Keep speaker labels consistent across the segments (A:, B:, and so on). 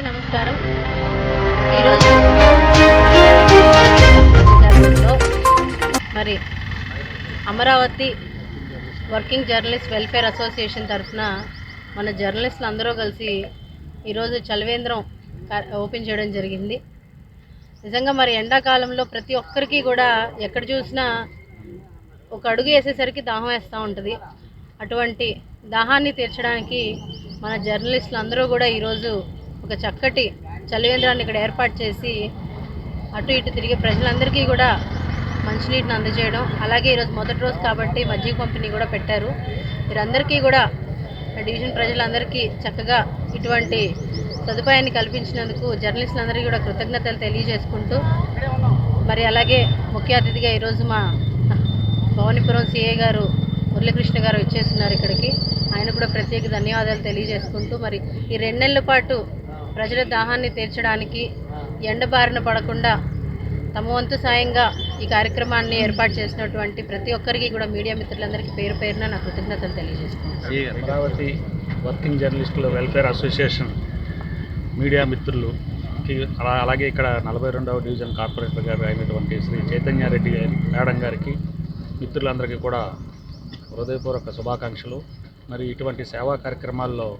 A: అందరికీ నమస్కారం. ఈరోజు మరి Amaravati working journalist welfare association తరఫున మన జర్నలిస్టులు అందరూ కలిసి ఈరోజు చలవేంద్రం ఓపెన్ చేయడం జరిగింది. నిజంగా మరి ఎండాకాలంలో ప్రతి ఒక్కరికి కూడా ఎక్కడ చూసినా ఒక అడుగు వేసేసరికి దాహం వేస్తూ ఉంటుంది. అటువంటి దాహాన్ని తీర్చడానికి మన జర్నలిస్టులు అందరూ కూడా ఈరోజు ఒక చక్కటి చలివేంద్రాన్ని ఇక్కడ ఏర్పాటు చేసి అటు ఇటు తిరిగే ప్రజలందరికీ కూడా మంచినీటిని అందజేయడం, అలాగే ఈరోజు మొదటి రోజు కాబట్టి మజ్జిగ పంపిణీ కూడా పెట్టారు. వీరందరికీ కూడా డివిజన్ ప్రజలందరికీ చక్కగా ఇటువంటి సదుపాయాన్ని కల్పించినందుకు జర్నలిస్టులందరికీ కూడా కృతజ్ఞతలు తెలియజేసుకుంటూ, మరి అలాగే ముఖ్య అతిథిగా ఈరోజు మా భవానీపురం సిఐ గారు మురళీకృష్ణ గారు ఇచ్చేస్తున్నారు ఇక్కడికి. ఆయన కూడా ప్రత్యేక ధన్యవాదాలు తెలియజేసుకుంటూ, మరి ఈ 2 నెలల పాటు ప్రజల దాహాన్ని తీర్చడానికి ఎండబారిన పడకుండా తమ వంతు సాయంగా ఈ కార్యక్రమాన్ని ఏర్పాటు చేసినటువంటి ప్రతి ఒక్కరికి కూడా మీడియా మిత్రులందరికీ పేరు పేరున నా కృతజ్ఞతలు తెలియజేసుకుంటున్నాను.
B: అమరావతి వర్కింగ్ జర్నలిస్టుల వెల్ఫేర్ అసోసియేషన్ మీడియా మిత్రులకి, అలాగే ఇక్కడ 42వ డివిజన్ కార్పొరేటర్ గారు అయినటువంటి శ్రీ చైతన్యారెడ్డి మేడం గారికి, మిత్రులందరికీ కూడా హృదయపూర్వక శుభాకాంక్షలు. మరి ఇటువంటి సేవా కార్యక్రమాల్లో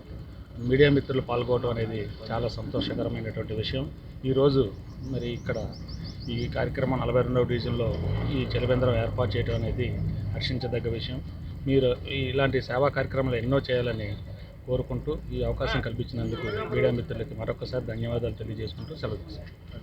B: మీడియా మిత్రులు పాల్గొనడం అనేది చాలా సంతోషకరమైనటువంటి విషయం. ఈరోజు మరి ఇక్కడ ఈ కార్యక్రమం 42వ డివిజన్లో ఈ చలివేంద్రం ఏర్పాటు చేయడం అనేది హర్షించదగ్గ విషయం. మీరు ఇలాంటి సేవా కార్యక్రమాలు ఎన్నో చేయాలని కోరుకుంటూ ఈ అవకాశం కల్పించినందుకు మీడియా మిత్రులకి మరొకసారి ధన్యవాదాలు తెలియజేసుకుంటూ సెలవు తీసుకుంటాను.